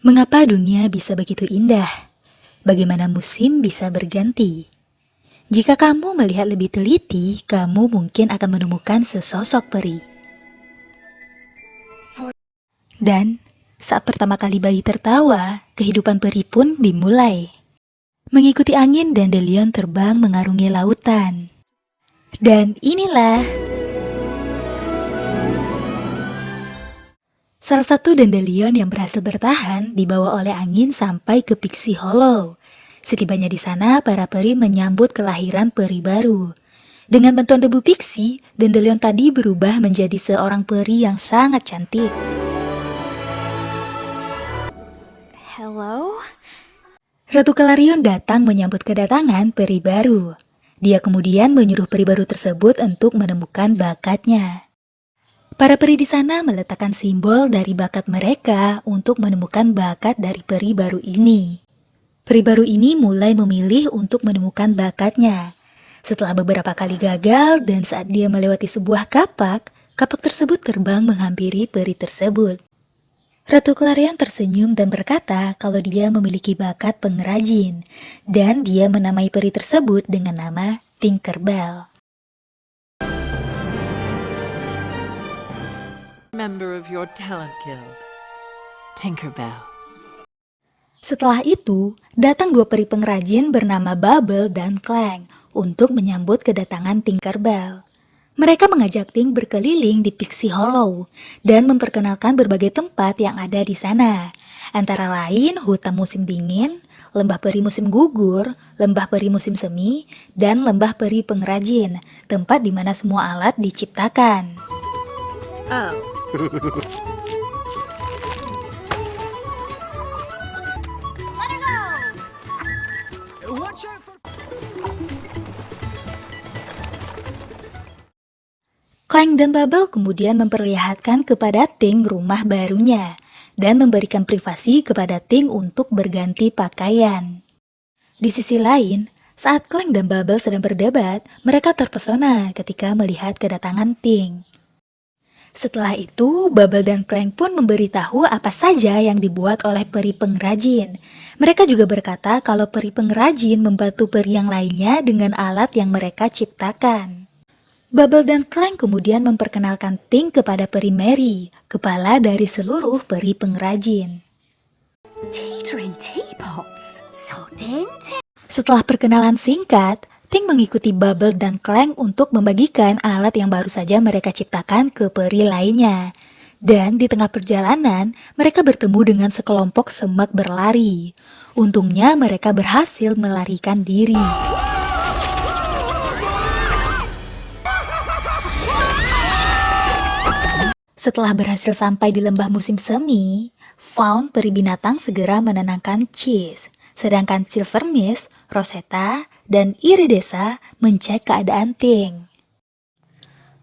Mengapa dunia bisa begitu indah? Bagaimana musim bisa berganti? Jika kamu melihat lebih teliti, kamu mungkin akan menemukan sesosok peri. Dan saat pertama kali bayi tertawa, kehidupan peri pun dimulai. Mengikuti angin dandelion terbang mengarungi lautan. Dan inilah salah satu dandelion yang berhasil bertahan dibawa oleh angin sampai ke Pixie Hollow. Setibanya di sana, para peri menyambut kelahiran peri baru. Dengan bantuan debu pixie, dandelion tadi berubah menjadi seorang peri yang sangat cantik. Hello? Ratu Clarion datang menyambut kedatangan peri baru. Dia kemudian menyuruh peri baru tersebut untuk menemukan bakatnya. Para peri di sana meletakkan simbol dari bakat mereka untuk menemukan bakat dari peri baru ini. Peri baru ini mulai memilih untuk menemukan bakatnya. Setelah beberapa kali gagal dan saat dia melewati sebuah kapak, kapak tersebut terbang menghampiri peri tersebut. Ratu Clarion tersenyum dan berkata kalau dia memiliki bakat pengrajin, dan dia menamai peri tersebut dengan nama Tinkerbell. Member of your talent guild, Tinkerbell. Setelah itu, datang dua peri pengrajin bernama Bubble dan Clang untuk menyambut kedatangan Tinkerbell. Mereka mengajak Tink berkeliling di Pixie Hollow dan memperkenalkan berbagai tempat yang ada di sana. Antara lain hutan musim dingin, lembah peri musim gugur, lembah peri musim semi, dan lembah peri pengrajin, tempat di mana semua alat diciptakan. Oh. Let her go! Clang dan Bubble kemudian memperlihatkan kepada Tink rumah barunya dan memberikan privasi kepada Tink untuk berganti pakaian. Di sisi lain, saat Clang dan Bubble sedang berdebat, mereka terpesona ketika melihat kedatangan Tink. Setelah itu, Bubble dan Clang pun memberitahu apa saja yang dibuat oleh peri pengrajin. Mereka juga berkata kalau peri pengrajin membantu peri yang lainnya dengan alat yang mereka ciptakan. Bubble dan Clang kemudian memperkenalkan Tink kepada peri Mary, kepala dari seluruh peri pengrajin. Teetering teapots. So dainty. Setelah perkenalan singkat, Tink mengikuti Bubble dan Clang untuk membagikan alat yang baru saja mereka ciptakan ke peri lainnya. Dan di tengah perjalanan, mereka bertemu dengan sekelompok semak berlari. Untungnya mereka berhasil melarikan diri. Setelah berhasil sampai di lembah musim semi, Fawn peri binatang segera menenangkan Cheese, sedangkan Silvermist, Rosetta, dan Iridesa mencek keadaan Tink.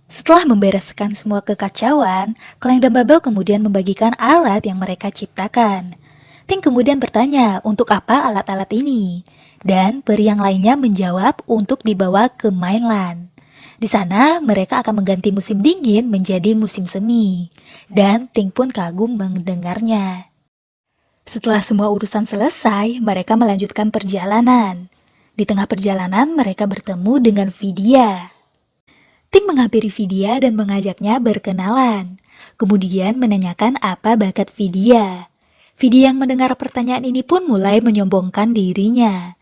Setelah membereskan semua kekacauan, Clang dan Bubble kemudian membagikan alat yang mereka ciptakan. Tink kemudian bertanya untuk apa alat-alat ini, dan peri yang lainnya menjawab untuk dibawa ke mainland. Di sana, mereka akan mengganti musim dingin menjadi musim semi, dan Tink pun kagum mendengarnya. Setelah semua urusan selesai, mereka melanjutkan perjalanan. Di tengah perjalanan, mereka bertemu dengan Vidya. Tink menghampiri Vidya dan mengajaknya berkenalan, kemudian menanyakan apa bakat Vidya. Vidya yang mendengar pertanyaan ini pun mulai menyombongkan dirinya.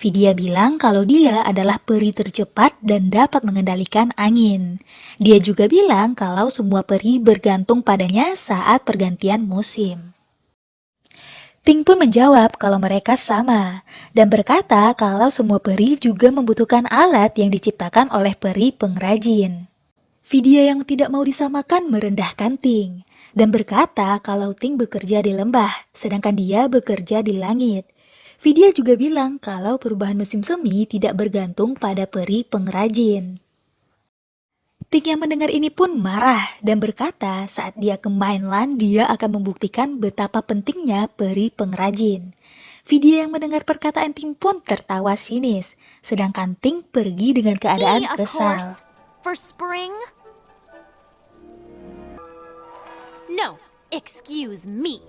Vidya bilang kalau dia adalah peri tercepat dan dapat mengendalikan angin. Dia juga bilang kalau semua peri bergantung padanya saat pergantian musim. Tink pun menjawab kalau mereka sama, dan berkata kalau semua peri juga membutuhkan alat yang diciptakan oleh peri pengrajin. Vidya yang tidak mau disamakan merendahkan Tink, dan berkata kalau Tink bekerja di lembah, sedangkan dia bekerja di langit. Vidya juga bilang kalau perubahan musim semi tidak bergantung pada peri pengrajin. Tink yang mendengar ini pun marah dan berkata saat dia ke mainland dia akan membuktikan betapa pentingnya peri pengrajin. Vidya yang mendengar perkataan Tink pun tertawa sinis, sedangkan Tink pergi dengan keadaan Of kesal. course. For spring? No, excuse me.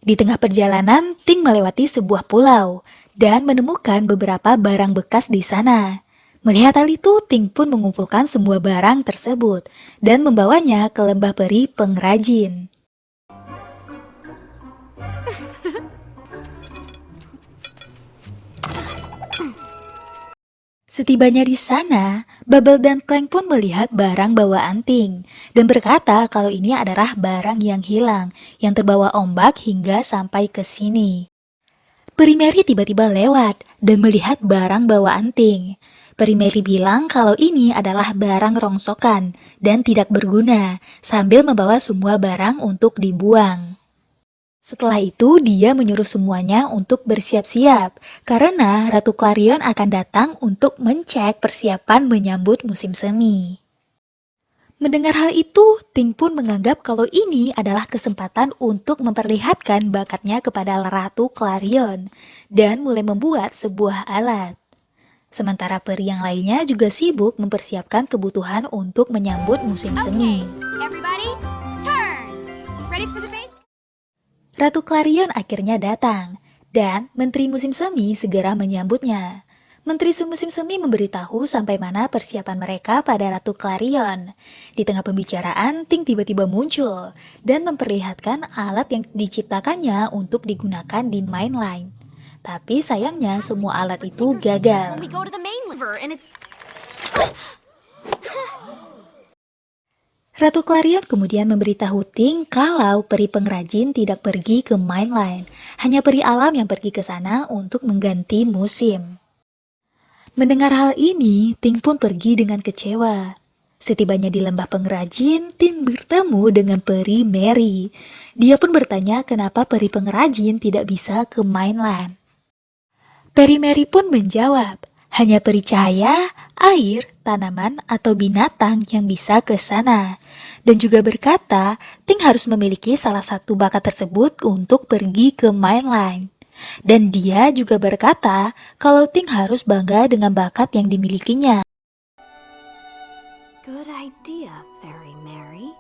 Di tengah perjalanan, Ting melewati sebuah pulau dan menemukan beberapa barang bekas di sana. Melihat hal itu, Ting pun mengumpulkan semua barang tersebut dan membawanya ke lembah peri pengrajin. Setibanya di sana, Bubble dan Clank pun melihat barang bawaan Ting dan berkata kalau ini adalah barang yang hilang yang terbawa ombak hingga sampai ke sini. Peri Mary tiba-tiba lewat dan melihat barang bawaan Ting. Peri Mary bilang kalau ini adalah barang rongsokan dan tidak berguna sambil membawa semua barang untuk dibuang. Setelah itu, dia menyuruh semuanya untuk bersiap-siap, karena Ratu Clarion akan datang untuk mencek persiapan menyambut musim semi. Mendengar hal itu, Ting pun menganggap kalau ini adalah kesempatan untuk memperlihatkan bakatnya kepada Ratu Clarion, dan mulai membuat sebuah alat. Sementara peri yang lainnya juga sibuk mempersiapkan kebutuhan untuk menyambut musim semi. Everybody, turn. Ready for the base? Ratu Clarion akhirnya datang, dan Menteri Musim Semi segera menyambutnya. Menteri Musim Semi memberitahu sampai mana persiapan mereka pada Ratu Clarion. Di tengah pembicaraan, Ting tiba-tiba muncul dan memperlihatkan alat yang diciptakannya untuk digunakan di main line. Tapi sayangnya semua alat itu When gagal. we go to the main river and it's... Ratu Clarion kemudian memberitahu Ting kalau peri pengrajin tidak pergi ke mainline, hanya peri alam yang pergi ke sana untuk mengganti musim. Mendengar hal ini, Ting pun pergi dengan kecewa. Setibanya di lembah pengrajin, Ting bertemu dengan peri Mary. Dia pun bertanya kenapa peri pengrajin tidak bisa ke mainland. Peri Mary pun menjawab, hanya peri cahaya, air, tanaman, atau binatang yang bisa ke sana. Dan juga berkata, Ting harus memiliki salah satu bakat tersebut untuk pergi ke mainline. Dan dia juga berkata kalau Ting harus bangga dengan bakat yang dimilikinya. Good idea, Fairy Mary.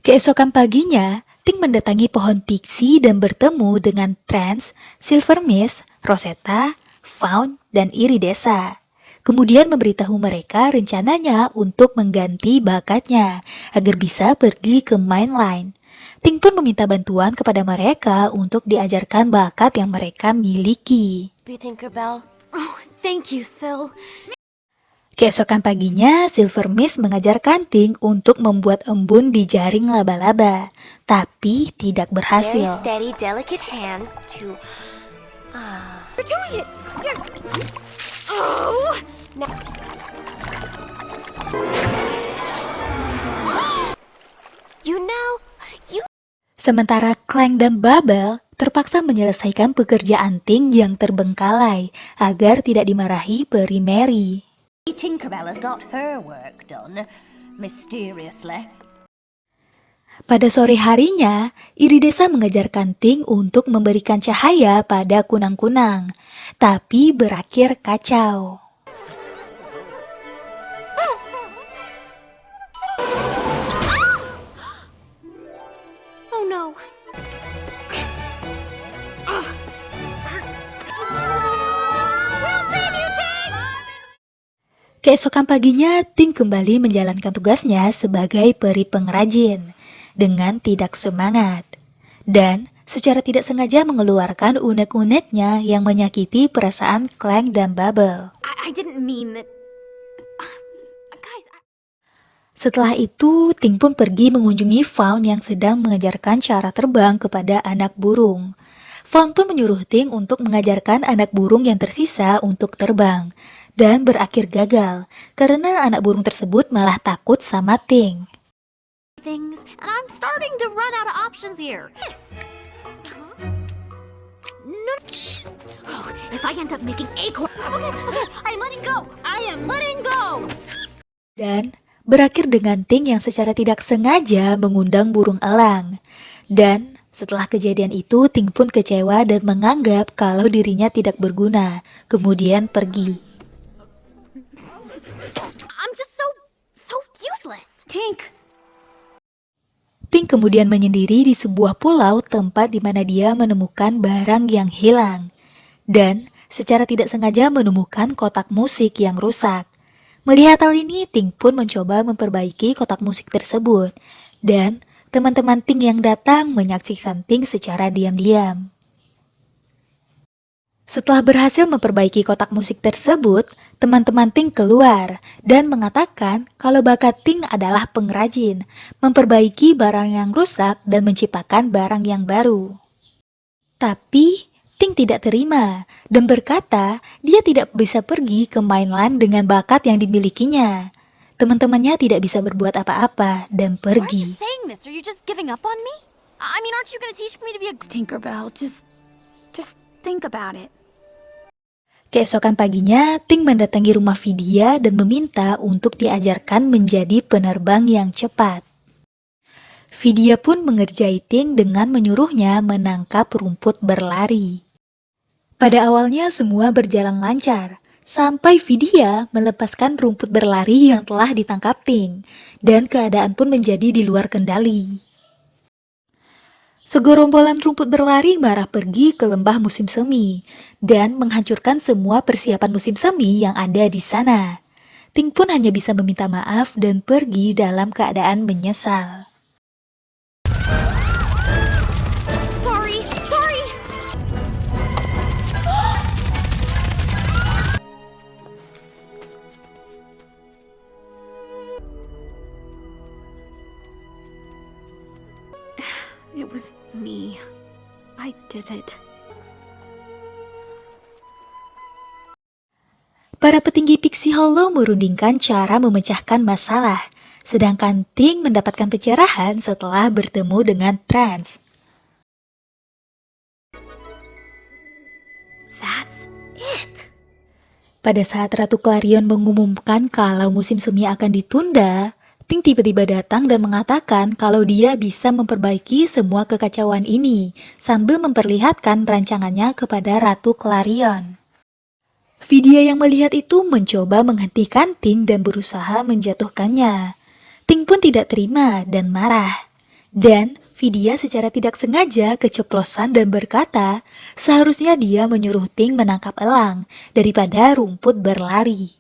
Keesokan paginya, Ting mendatangi pohon pixie dan bertemu dengan Trance, Silvermist, Rosetta, Fawn, dan Iridesa. Kemudian memberitahu mereka rencananya untuk mengganti bakatnya agar bisa pergi ke mainline. Ting pun meminta bantuan kepada mereka untuk diajarkan bakat yang mereka miliki. Tinkerbell. Oh, thank you, Sil. Keesokan paginya, Silvermist mengajarkan Ting untuk membuat embun di jaring laba-laba, tapi tidak berhasil. steady, delicate hand to... You're doing it! You're... Oh! Now... You know, you... Sementara Clank dan Bubble terpaksa menyelesaikan pekerjaan Ting yang terbengkalai agar tidak dimarahi peri Mary. Tinkerbell has got her work done, mysteriously. Pada sore harinya, Iridesa mengajarkan Ting untuk memberikan cahaya pada kunang-kunang, tapi berakhir kacau. Oh no! We'll save you, Ting! Keesokan paginya, Ting kembali menjalankan tugasnya sebagai peri pengrajin dengan tidak semangat dan secara tidak sengaja mengeluarkan unek-uneknya yang menyakiti perasaan Clank dan Bubble. I didn't mean that... Guys, Setelah itu, Ting pun pergi mengunjungi Fawn yang sedang mengajarkan cara terbang kepada anak burung. Fawn pun menyuruh Ting untuk mengajarkan anak burung yang tersisa untuk terbang, dan berakhir gagal, karena anak burung tersebut malah takut sama Ting. things, and I'm starting to run out of options here. Yes. Huh? No. Oh, if I end up making acorn... Okay, I'm letting go. I am letting go. Dan berakhir dengan Ting yang secara tidak sengaja mengundang burung elang. Dan setelah kejadian itu, Ting pun kecewa dan menganggap kalau dirinya tidak berguna, kemudian pergi. I'm just so useless. Tink, Ting kemudian menyendiri di sebuah pulau tempat di mana dia menemukan barang yang hilang. Dan secara tidak sengaja menemukan kotak musik yang rusak. Melihat hal ini, Ting pun mencoba memperbaiki kotak musik tersebut. Dan teman-teman Ting yang datang menyaksikan Ting secara diam-diam. Setelah berhasil memperbaiki kotak musik tersebut, teman-teman Ting keluar dan mengatakan kalau bakat Ting adalah pengrajin, memperbaiki barang yang rusak dan menciptakan barang yang baru. Tapi Ting tidak terima dan berkata dia tidak bisa pergi ke mainland dengan bakat yang dimilikinya. Teman-temannya tidak bisa berbuat apa-apa dan Why aren't pergi. you saying this? Are you just giving up on me? I mean, aren't you gonna teach me to be a Tinkerbell, just think about it. Keesokan paginya, Ting mendatangi rumah Vidya dan meminta untuk diajarkan menjadi penerbang yang cepat. Vidya pun mengerjai Ting dengan menyuruhnya menangkap rumput berlari. Pada awalnya semua berjalan lancar, sampai Vidya melepaskan rumput berlari yang telah ditangkap Ting, dan keadaan pun menjadi di luar kendali. Segorombolan rumput berlari marah pergi ke lembah musim semi dan menghancurkan semua persiapan musim semi yang ada di sana. Ting pun hanya bisa meminta maaf dan pergi dalam keadaan menyesal. sorry. It was me. I did it. Para petinggi Pixie Hollow merundingkan cara memecahkan masalah, sedangkan Ting mendapatkan pencerahan setelah bertemu dengan Trance. That's it. Pada saat Ratu Clarion mengumumkan kalau musim semi akan ditunda, Ting tiba-tiba datang dan mengatakan kalau dia bisa memperbaiki semua kekacauan ini sambil memperlihatkan rancangannya kepada Ratu Clarion. Vidya yang melihat itu mencoba menghentikan Ting dan berusaha menjatuhkannya. Ting pun tidak terima dan marah. Dan Vidya secara tidak sengaja keceplosan dan berkata, seharusnya dia menyuruh Ting menangkap elang daripada rumput berlari.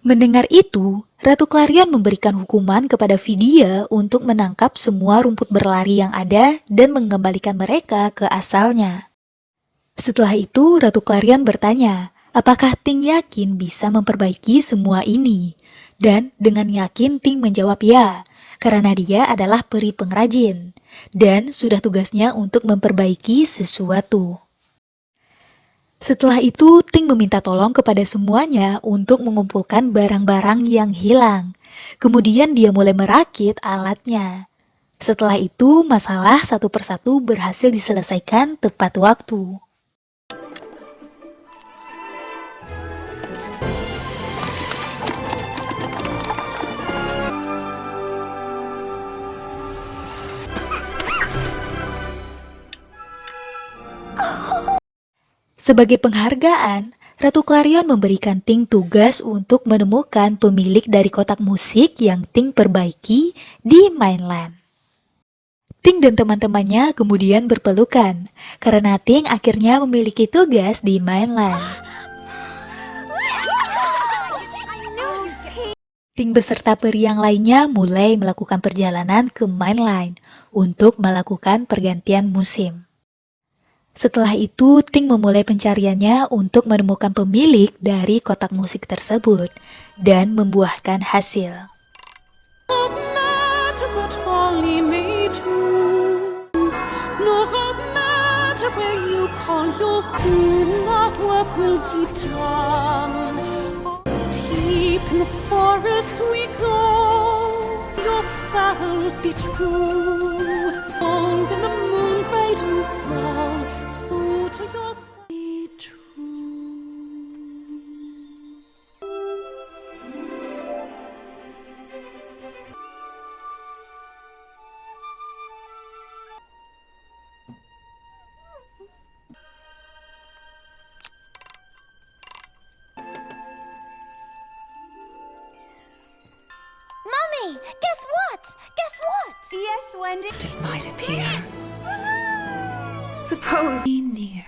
Mendengar itu, Ratu Clarion memberikan hukuman kepada Vidya untuk menangkap semua rumput berlari yang ada dan mengembalikan mereka ke asalnya. Setelah itu, Ratu Clarion bertanya, apakah Ting yakin bisa memperbaiki semua ini? Dan dengan yakin Ting menjawab ya, karena dia adalah peri pengrajin, dan sudah tugasnya untuk memperbaiki sesuatu. Setelah itu, Ting meminta tolong kepada semuanya untuk mengumpulkan barang-barang yang hilang. Kemudian dia mulai merakit alatnya. Setelah itu, masalah satu persatu berhasil diselesaikan tepat waktu. Sebagai penghargaan, Ratu Clarion memberikan Ting tugas untuk menemukan pemilik dari kotak musik yang Ting perbaiki di mainland. Ting dan teman-temannya kemudian berpelukan, karena Ting akhirnya memiliki tugas di mainland. Ting beserta peri yang lainnya mulai melakukan perjalanan ke mainland untuk melakukan pergantian musim. Setelah itu, Ting memulai pencariannya untuk menemukan pemilik dari kotak musik tersebut dan membuahkan hasil. Deep in the forest we go, yourself be true. Oh, when the moon brightens so to yourself be true. Mommy, guess what? Guess what? Yes, Wendy. Still might appear. Suppose be near.